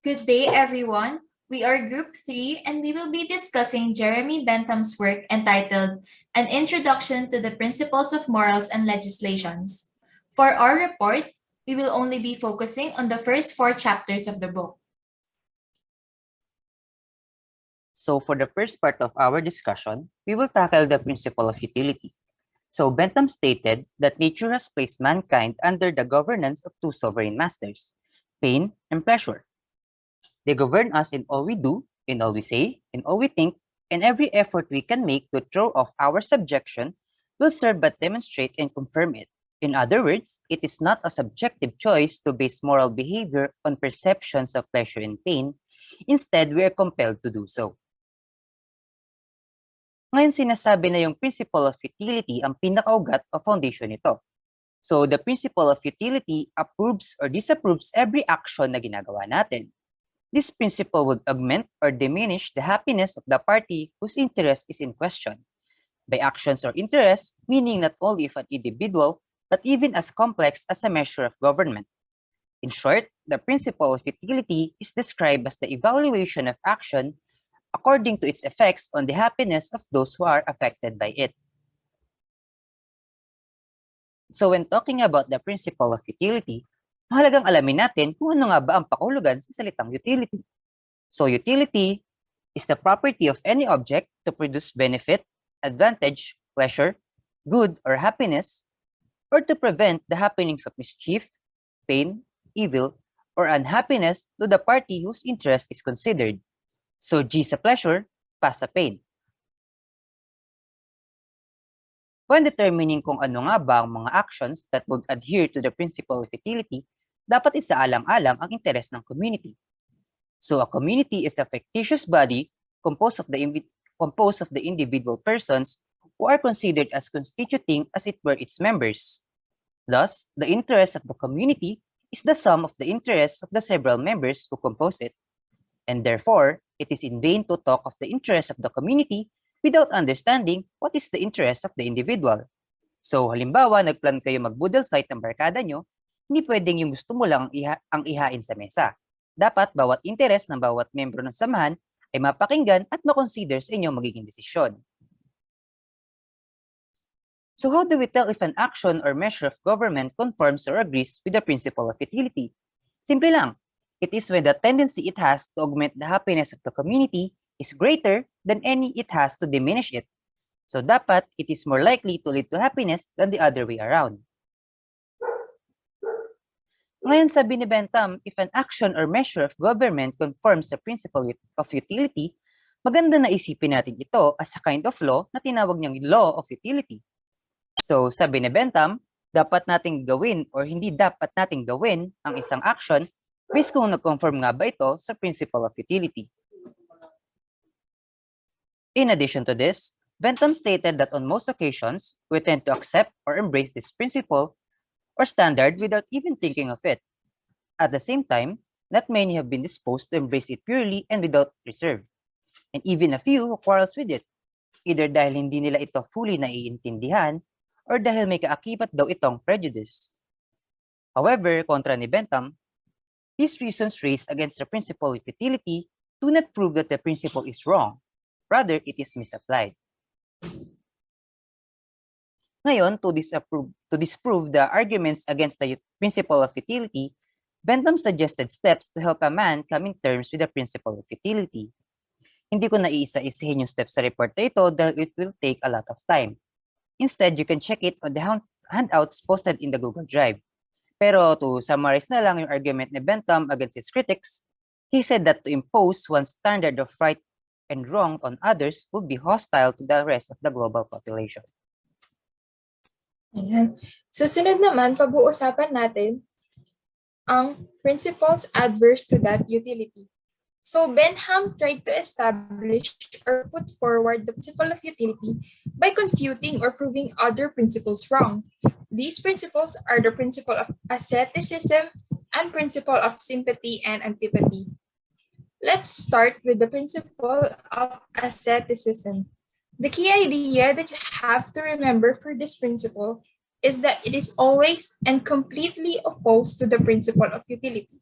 Good day, everyone. We are Group 3 and we will be discussing Jeremy Bentham's work entitled An Introduction to the Principles of Morals and Legislations. For our report, we will only be focusing on the first 4 chapters of the book. So for the first part of our discussion, we will tackle the principle of utility. So Bentham stated that nature has placed mankind under the governance of 2 sovereign masters, pain and pleasure. They govern us in all we do, in all we say, in all we think, and every effort we can make to throw off our subjection will serve but demonstrate and confirm it. In other words, it is not a subjective choice to base moral behavior on perceptions of pleasure and pain. Instead, we are compelled to do so. Ngayon sinasabi na yung principle of utility ang pinakaugat o foundation nito. So the principle of utility approves or disapproves every action na ginagawa natin. This principle would augment or diminish the happiness of the party whose interest is in question. By actions or interests, meaning not only of an individual, but even as complex as a measure of government. In short, the principle of utility is described as the evaluation of action according to its effects on the happiness of those who are affected by it. So when talking about the principle of utility, mahalagang alamin natin kung ano nga ba ang pakahulugan sa salitang utility. So utility is the property of any object to produce benefit, advantage, pleasure, good, or happiness, or to prevent the happenings of mischief, pain, evil, or unhappiness to the party whose interest is considered. So G sa pleasure, pa sa pain. When determining kung ano nga ba ang mga actions that would adhere to the principle of utility, dapat isaalang-alang ang interes ng community. So a community is a fictitious body composed of the individual persons who are considered as constituting as it were its members. Thus, the interest of the community is the sum of the interests of the several members who compose it. And therefore, it is in vain to talk of the interest of the community without understanding what is the interest of the individual. So halimbawa, nagplan kayo mag-boodle fight ng barkada nyo, hindi pwedeng yung gusto mo lang ang ihain sa mesa. Dapat bawat interes ng bawat membro ng samahan ay mapakinggan at makonsider sa inyong magiging desisyon. So how do we tell if an action or measure of government conforms or agrees with the principle of utility? Simple lang. It is when the tendency it has to augment the happiness of the community is greater than any it has to diminish it. So dapat it is more likely to lead to happiness than the other way around. Ngayon sabi ni Bentham, if an action or measure of government conforms sa principle of utility, maganda na isipin natin ito as a kind of law na tinawag niyang law of utility. So sabi ni Bentham, dapat nating gawin or hindi dapat nating gawin ang isang action based kung nag-conform nga ba ito sa principle of utility. In addition to this, Bentham stated that on most occasions, we tend to accept or embrace this principle or standard without even thinking of it. At the same time, not many have been disposed to embrace it purely and without reserve. And even a few quarrels with it, either dahil hindi nila ito fully naiintindihan or dahil may kaakibat daw itong prejudice. However, kontra ni Bentham, these reasons raised against the principle of utility do not prove that the principle is wrong. Rather, it is misapplied. Ngayon, to disprove the arguments against the principle of utility, Bentham suggested steps to help a man come in terms with the principle of utility. Hindi ko na iisa-isahin yung steps sa report na ito dahil it will take a lot of time. Instead, you can check it on the handouts posted in the Google Drive. Pero to summarize na lang yung argument ni Bentham against his critics, he said that to impose one standard of right and wrong on others would be hostile to the rest of the global population. Ayan. Susunod naman, pag-uusapan natin ang principles adverse to that utility. So Bentham tried to establish or put forward the principle of utility by confuting or proving other principles wrong. These principles are the principle of asceticism and principle of sympathy and antipathy. Let's start with the principle of asceticism. The key idea that you have to remember for this principle is that it is always and completely opposed to the principle of utility.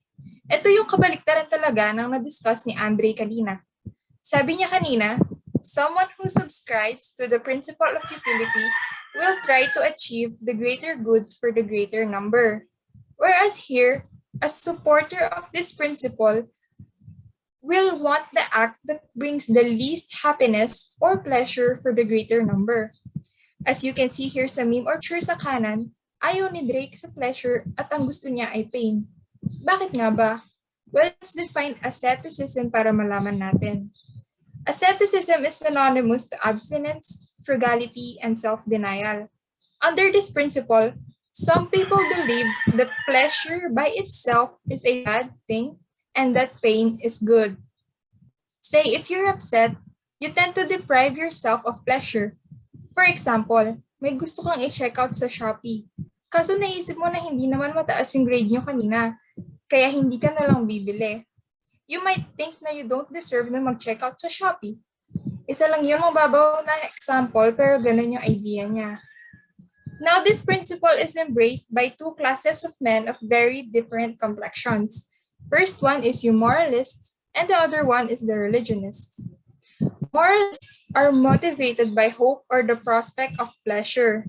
Ito yung kabaliktaran talaga ng na-discuss ni Andrei kanina. Sabi niya kanina, someone who subscribes to the principle of utility will try to achieve the greater good for the greater number. Whereas here, a supporter of this principle will want the act that brings the least happiness or pleasure for the greater number. As you can see here sa meme or picture sa kanan, ayaw ni Drake sa pleasure at ang gusto niya ay pain. Bakit nga ba? Well, let's define asceticism para malaman natin. Asceticism is synonymous to abstinence, frugality, and self-denial. Under this principle, some people believe that pleasure by itself is a bad thing and that pain is good. Say, if you're upset, you tend to deprive yourself of pleasure. For example, may gusto kang i-check out sa Shopee. Kaso naisip mo na hindi naman mataas yung grade nyo kanina, kaya hindi ka na lang bibili. You might think na you don't deserve na mag-check out sa Shopee. Isa lang yun mababaw na example, pero ganun yung idea niya. Now, this principle is embraced by two classes of men of very different complexions. First one is your moralists, and the other one is the religionists. Moralists are motivated by hope or the prospect of pleasure.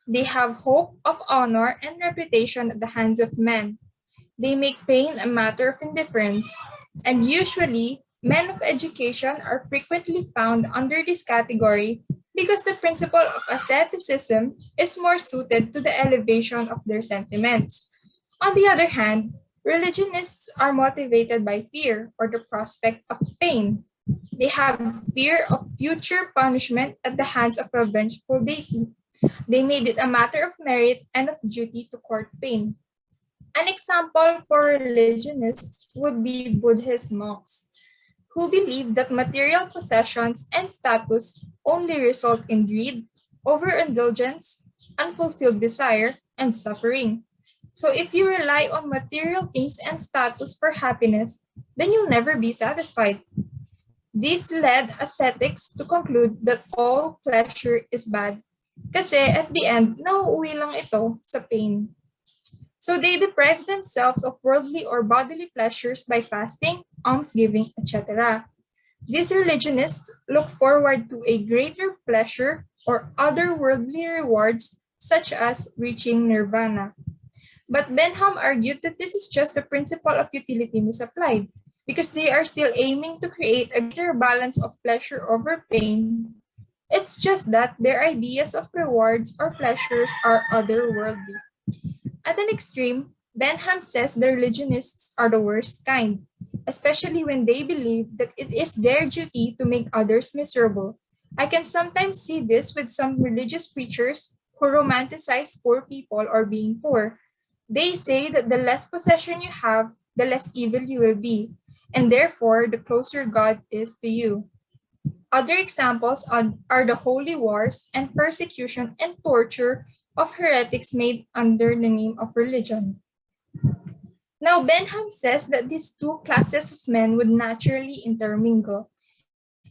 They have hope of honor and reputation at the hands of men. They make pain a matter of indifference, and usually, men of education are frequently found under this category because the principle of asceticism is more suited to the elevation of their sentiments. On the other hand, religionists are motivated by fear or the prospect of pain. They have fear of future punishment at the hands of a vengeful deity. They made it a matter of merit and of duty to court pain. An example for religionists would be Buddhist monks, who believe that material possessions and status only result in greed, overindulgence, unfulfilled desire, and suffering. So if you rely on material things and status for happiness, then you'll never be satisfied. This led ascetics to conclude that all pleasure is bad kasi at the end, nauuwi lang ito sa pain. So they deprive themselves of worldly or bodily pleasures by fasting, almsgiving, etc. These religionists look forward to a greater pleasure or other worldly rewards such as reaching nirvana. But Bentham argued that this is just the principle of utility misapplied, because they are still aiming to create a greater balance of pleasure over pain. It's just that their ideas of rewards or pleasures are otherworldly. At an extreme, Bentham says the religionists are the worst kind, especially when they believe that it is their duty to make others miserable. I can sometimes see this with some religious preachers who romanticize poor people or being poor. They say that the less possession you have, the less evil you will be, and therefore the closer God is to you. Other examples are the holy wars and persecution and torture of heretics made under the name of religion. Now, Bentham says that these two classes of men would naturally intermingle,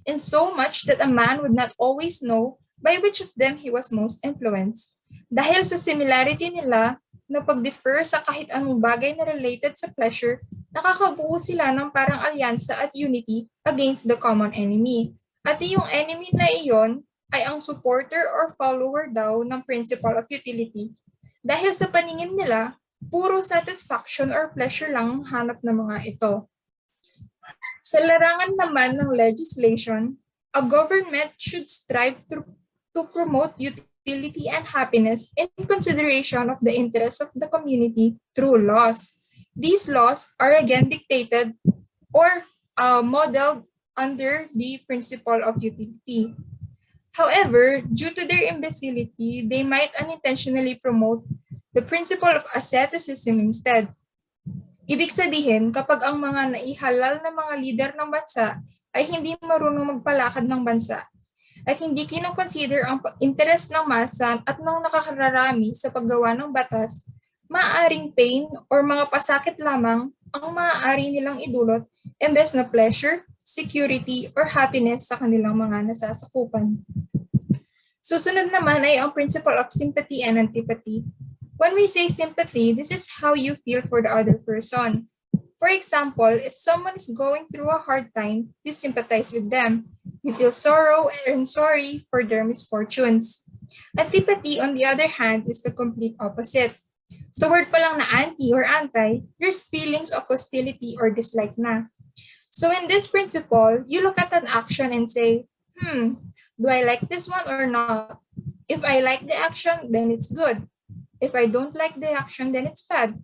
in so much that a man would not always know by which of them he was most influenced. Dahil sa similarity nila na pag-defer sa kahit anong bagay na related sa pleasure, nakakabuo sila ng parang alyansa at unity against the common enemy. At yung enemy na iyon ay ang supporter or follower daw ng principle of utility. Dahil sa paningin nila, puro satisfaction or pleasure lang ang hanap ng mga ito. Sa larangan naman ng legislation, a government should strive to promote utility and happiness in consideration of the interests of the community through laws. These laws are again dictated or modeled under the principle of utility. However, due to their imbecility, they might unintentionally promote the principle of asceticism instead. Ibig sabihin, kapag ang mga naihalal na mga leader ng bansa ay hindi marunong magpalakad ng bansa at hindi kinoconsider ang interest ng masa at ng nakakararami sa paggawa ng batas, maaaring pain or mga pasakit lamang ang maaari nilang idulot imbes na pleasure, security, or happiness sa kanilang mga nasasakupan. Susunod naman ay ang principle of sympathy and antipathy. When we say sympathy, this is how you feel for the other person. For example, if someone is going through a hard time, you sympathize with them. You feel sorrow and sorry for their misfortunes. Antipathy, on the other hand, is the complete opposite. Sa word pa lang na anti or anti, there's feelings of hostility or dislike na. So in this principle, you look at an action and say, do I like this one or not? If I like the action, then it's good. If I don't like the action, then it's bad.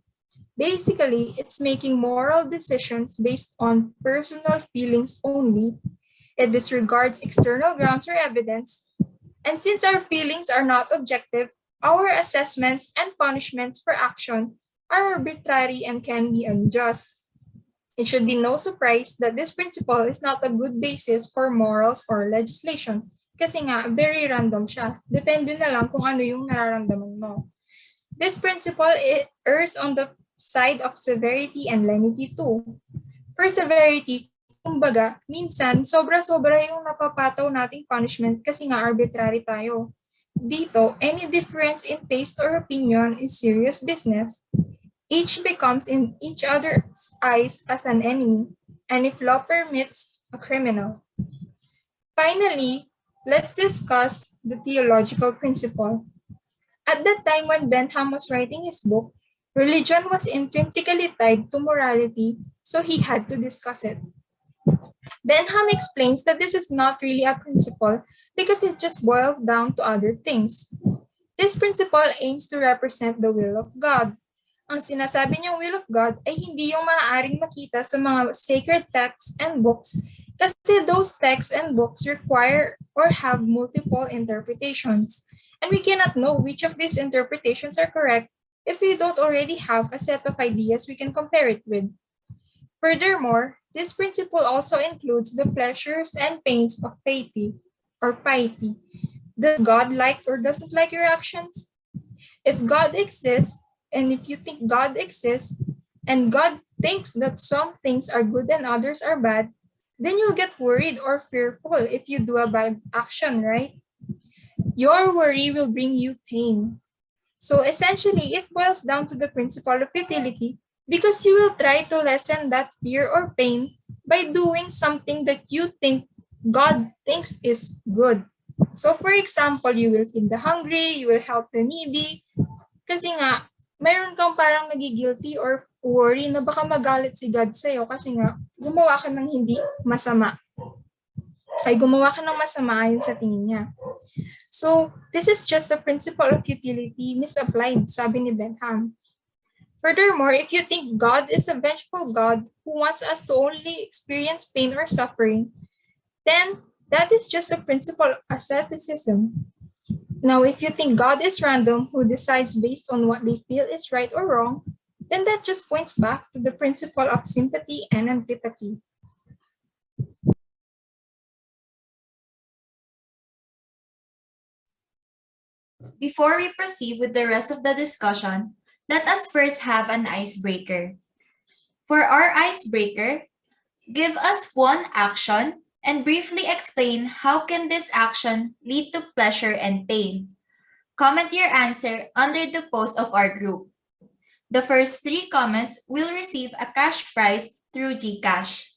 Basically, it's making moral decisions based on personal feelings only. It disregards external grounds or evidence. And since our feelings are not objective, our assessments and punishments for action are arbitrary and can be unjust. It should be no surprise that this principle is not a good basis for morals or legislation kasi nga very random siya. Depende na lang kung ano yung nararamdaman mo. This principle errs on the side of severity and lenity too. For severity, kumbaga, minsan sobra-sobra yung napapataw nating punishment kasi nga arbitrary tayo. Dito, any difference in taste or opinion is serious business. Each becomes in each other's eyes as an enemy, and if law permits, a criminal. Finally, let's discuss the theological principle. At the time when Bentham was writing his book, religion was intrinsically tied to morality, so he had to discuss it. Bentham explains that this is not really a principle because it just boils down to other things. This principle aims to represent the will of God. Ang sinasabi niyang will of God ay hindi yung maaaring makita sa mga sacred texts and books kasi those texts and books require or have multiple interpretations. And we cannot know which of these interpretations are correct if we don't already have a set of ideas we can compare it with. Furthermore, this principle also includes the pleasures and pains of piety or piety. Does God like or doesn't like your actions? If God exists, and if you think God exists, and God thinks that some things are good and others are bad, then you'll get worried or fearful if you do a bad action, right? Your worry will bring you pain. So essentially, it boils down to the principle of utility because you will try to lessen that fear or pain by doing something that you think God thinks is good. So for example, you will feed the hungry, you will help the needy, kasi nga, mayroon kang parang nagigilty or worry na baka magalit si God sa'yo kasi nga, gumawa ka ng hindi masama. Ay gumawa ka ng masama ayon sa tingin niya. So, this is just the principle of utility misapplied, sabi ni Bentham. Furthermore, if you think God is a vengeful God who wants us to only experience pain or suffering, then that is just a principle of asceticism. Now, if you think God is random who decides based on what they feel is right or wrong, then that just points back to the principle of sympathy and antipathy. Before we proceed with the rest of the discussion, let us first have an icebreaker. For our icebreaker, give us one action and briefly explain how can this action lead to pleasure and pain. Comment your answer under the post of our group. The first 3 comments will receive a cash prize through GCash.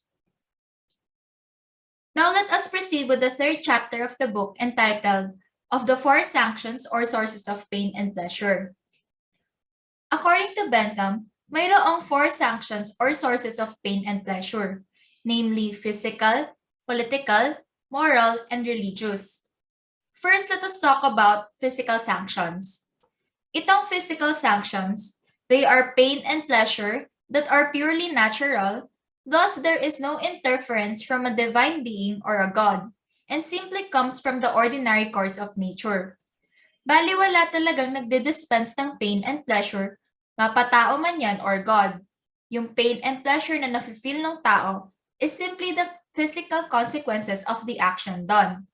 Now let us proceed with the 3rd chapter of the book entitled Of the 4 Sanctions or Sources of Pain and Pleasure. According to Bentham, mayroong 4 sanctions or sources of pain and pleasure, namely physical, political, moral, and religious. First, let us talk about physical sanctions. Itong physical sanctions, they are pain and pleasure that are purely natural, thus there is no interference from a divine being or a god, and simply comes from the ordinary course of nature. Bali wala talagang nagdi-dispense ng pain and pleasure, mapatao man yan or God. Yung pain and pleasure na nafe-feel ng tao is simply the physical consequences of the action done.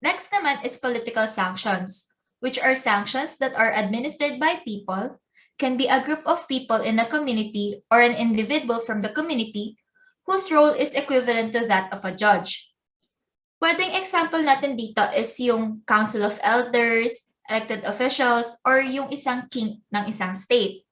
Next naman is political sanctions, which are sanctions that are administered by people, can be a group of people in a community or an individual from the community whose role is equivalent to that of a judge. Pwedeng example natin dito is yung Council of Elders, elected officials, or yung isang king ng isang state.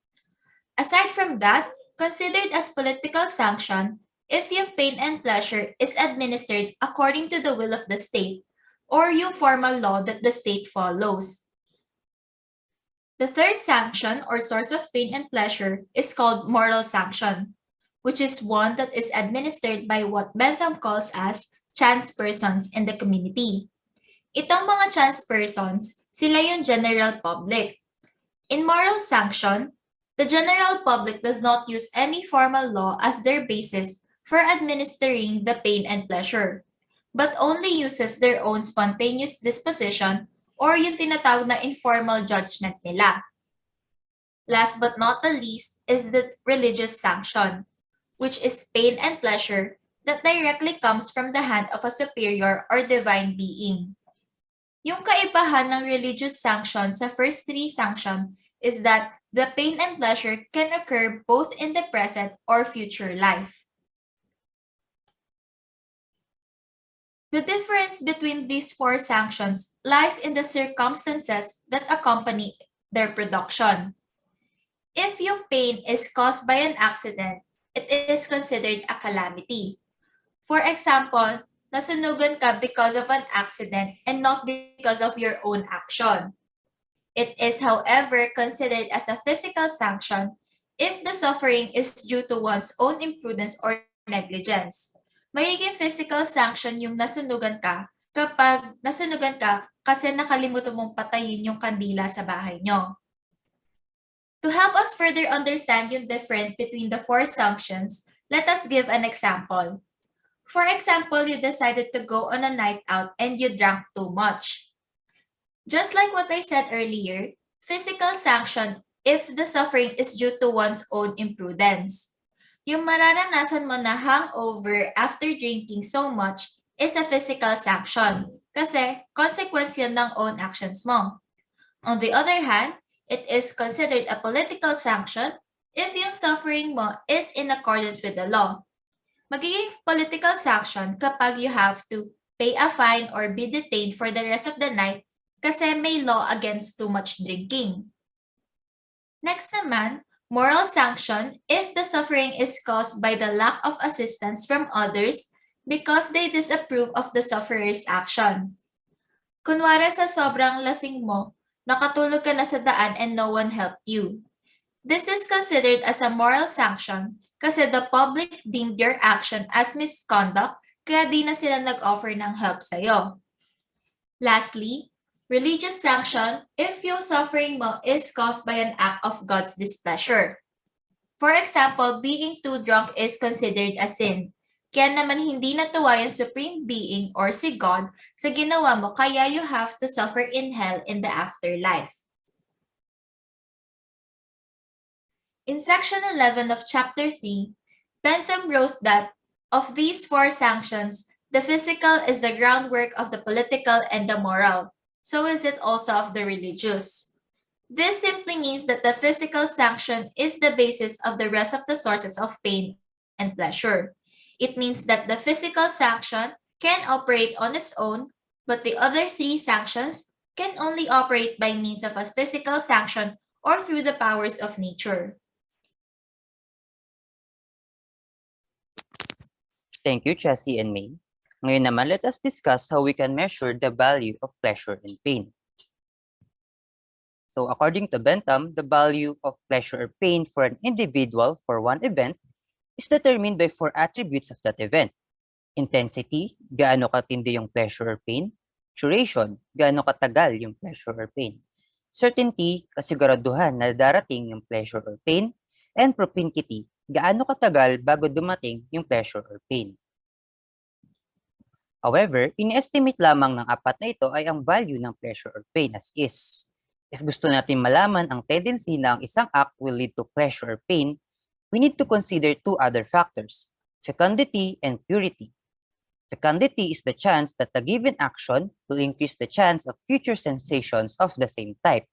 Aside from that, Considered as political sanction if yung pain and pleasure is administered according to the will of the state or yung formal law that the state follows. The third sanction or source of pain and pleasure is called moral sanction, which is one that is administered by what Bentham calls as chance persons in the community. Itong mga chance persons, sila yung general public. In moral sanction, the general public does not use any formal law as their basis for administering the pain and pleasure, but only uses their own spontaneous disposition or yung tinatawag na informal judgment nila. Last but not the least is the religious sanction, which is pain and pleasure that directly comes from the hand of a superior or divine being. Yung kaibahan ng religious sanction sa first three sanction is that the pain and pleasure can occur both in the present or future life. The difference between these four sanctions lies in the circumstances that accompany their production. If yung pain is caused by an accident, it is considered a calamity. For example, nasunugan ka because of an accident and not because of your own action. It is, however, considered as a physical sanction if the suffering is due to one's own imprudence or negligence. Magiging physical sanction yung nasunugan ka kapag nasunugan ka kasi nakalimutan mong patayin yung kandila sa bahay nyo. To help us further understand yung difference between the four sanctions, let us give an example. For example, you decided to go on a night out and you drank too much. Just like what I said earlier, physical sanction if the suffering is due to one's own imprudence. Yung mararanasan mo na hangover after drinking so much is a physical sanction kasi consequence yun ng own actions mo. On the other hand, it is considered a political sanction if yung suffering mo is in accordance with the law. Magiging political sanction kapag you have to pay a fine or be detained for the rest of the night kasi may law against too much drinking. Next naman, moral sanction if the suffering is caused by the lack of assistance from others because they disapprove of the sufferer's action. Kunwari sa sobrang lasing mo, nakatulog ka na sa daan and no one helped you. This is considered as a moral sanction kasi the public deemed your action as misconduct kaya di na sila nag-offer ng help sa'yo. Lastly, religious sanction if yung suffering mo is caused by an act of God's displeasure. For example, being too drunk is considered a sin. Kaya naman hindi natuwa yung supreme being or si God sa ginawa mo kaya you have to suffer in hell in the afterlife. In section 11 of chapter 3, Bentham wrote that of these four sanctions, the physical is the groundwork of the political and the moral. So is it also of the religious. This simply means that the physical sanction is the basis of the rest of the sources of pain and pleasure. It means that the physical sanction can operate on its own, but the other three sanctions can only operate by means of a physical sanction or through the powers of nature. Thank you, Chassy and May. Ngayon naman, let us discuss how we can measure the value of pleasure and pain. So according to Bentham, the value of pleasure or pain for an individual for one event is determined by four attributes of that event. Intensity, gaano katindi yung pleasure or pain. Duration, gaano katagal yung pleasure or pain. Certainty, kasiguraduhan na darating yung pleasure or pain. And propinquity, gaano katagal bago dumating yung pleasure or pain. However, ini-estimate lamang ng apat na ito ay ang value ng pleasure or pain as is. If gusto natin malaman ang tendency na ang isang act will lead to pleasure or pain, we need to consider two other factors, fecundity and purity. Fecundity is the chance that a given action will increase the chance of future sensations of the same type.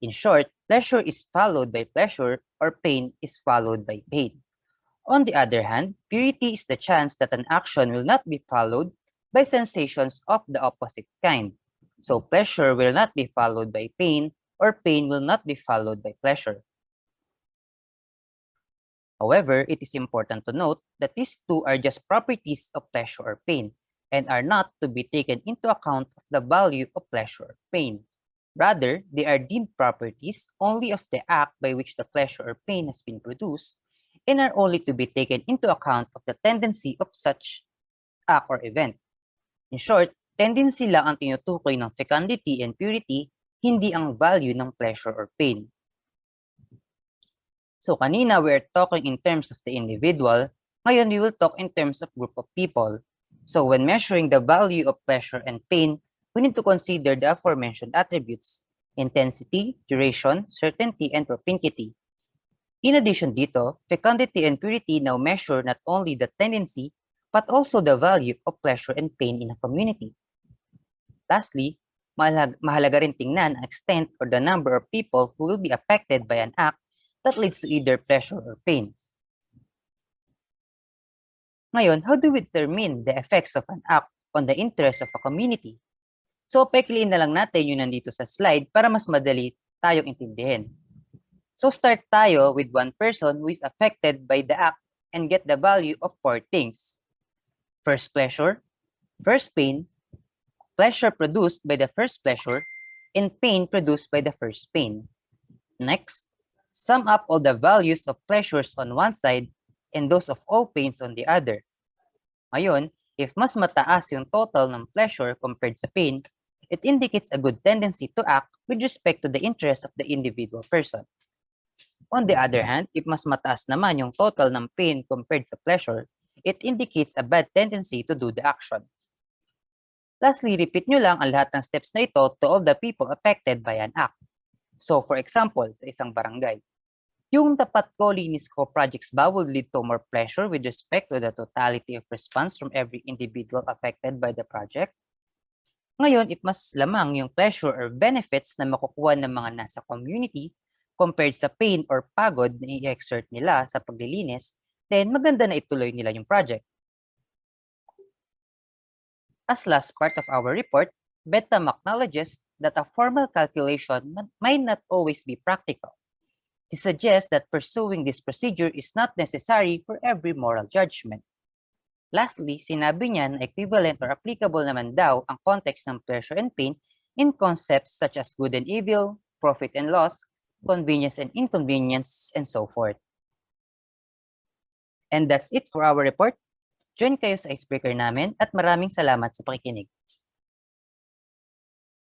In short, pleasure is followed by pleasure or pain is followed by pain. On the other hand, purity is the chance that an action will not be followed by sensations of the opposite kind. So pleasure will not be followed by pain or pain will not be followed by pleasure. However, it is important to note that these two are just properties of pleasure or pain and are not to be taken into account of the value of pleasure or pain. Rather, they are deemed properties only of the act by which the pleasure or pain has been produced and are only to be taken into account of the tendency of such act or event. In short, tendency lang ang tinutukoy ng fecundity and purity, hindi ang value ng pleasure or pain. So kanina we are talking in terms of the individual, ngayon we will talk in terms of group of people. So when measuring the value of pleasure and pain, we need to consider the aforementioned attributes: intensity, duration, certainty, and propinquity. In addition dito, fecundity and purity now measure not only the tendency, but also the value of pleasure and pain in a community. Lastly, mahalaga rin tingnan ang extent or the number of people who will be affected by an act that leads to either pleasure or pain. Ngayon, how do we determine the effects of an act on the interest of a community? So, pekliin na lang natin yung nandito sa slide para mas madali tayong intindihin. So, start tayo with one person who is affected by the act and get the value of 4 things. First pleasure, first pain, pleasure produced by the first pleasure, and pain produced by the first pain. Next, sum up all the values of pleasures on one side and those of all pains on the other. Ngayon, if mas mataas yung total ng pleasure compared sa pain, it indicates a good tendency to act with respect to the interest of the individual person. On the other hand, if mas mataas naman yung total ng pain compared sa pleasure, it indicates a bad tendency to do the action. Lastly, repeat nyo lang ang lahat ng steps na ito to all the people affected by an act. So, for example, sa isang barangay, yung dapat ko linis ko projects ba will lead to more pleasure with respect to the totality of response from every individual affected by the project? Ngayon, if mas lamang yung pleasure or benefits na makukuha ng mga nasa community compared sa pain or pagod na i-exert nila sa paglilinis, then maganda na ituloy nila yung project. As last part of our report, Bentham acknowledges that a formal calculation might not always be practical. He suggests that pursuing this procedure is not necessary for every moral judgment. Lastly, sinabi niya na equivalent or applicable naman daw ang context ng pleasure and pain in concepts such as good and evil, profit and loss, convenience and inconvenience, and so forth. And that's it for our report. Join kayo sa icebreaker namin at maraming salamat sa pakikinig.